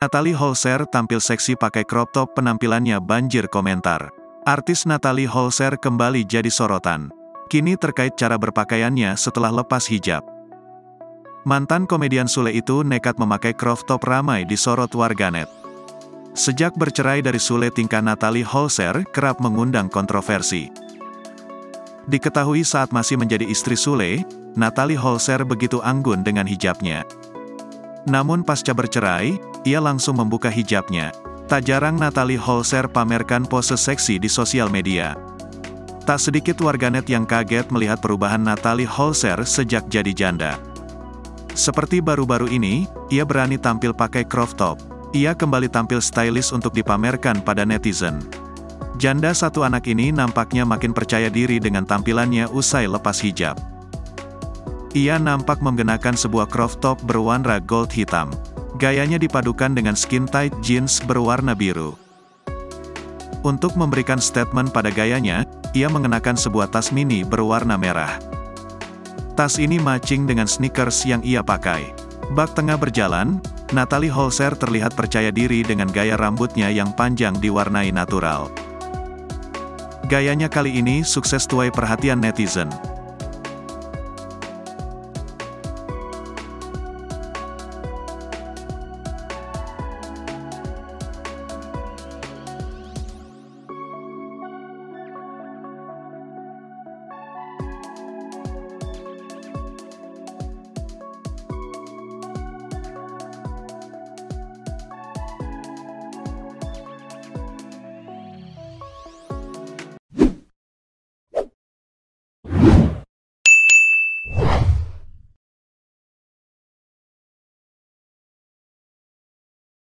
Natalie Holzer tampil seksi pakai crop top, penampilannya banjir komentar. Artis Natalie Holzer kembali jadi sorotan. Kini terkait cara berpakaiannya setelah lepas hijab. Mantan komedian Sule itu nekat memakai crop top, ramai disorot warganet. Sejak bercerai dari Sule, tingkah Natalie Holzer kerap mengundang kontroversi. Diketahui saat masih menjadi istri Sule, Natalie Holzer begitu anggun dengan hijabnya. Namun pasca bercerai, ia langsung membuka hijabnya. Tak jarang Natalie Holzer pamerkan pose seksi di sosial media. Tak sedikit warganet yang kaget melihat perubahan Natalie Holzer sejak jadi janda. Seperti baru-baru ini, ia berani tampil pakai crop top. Ia kembali tampil stylish untuk dipamerkan pada netizen. Janda satu anak ini nampaknya makin percaya diri dengan tampilannya usai lepas hijab. Ia nampak mengenakan sebuah crop top berwarna gold hitam. Gayanya dipadukan dengan skin tight jeans berwarna biru. Untuk memberikan statement pada gayanya, ia mengenakan sebuah tas mini berwarna merah. Tas ini matching dengan sneakers yang ia pakai. Bak tengah berjalan, Natalie Holzer terlihat percaya diri dengan gaya rambutnya yang panjang diwarnai natural. Gayanya kali ini sukses tuai perhatian netizen.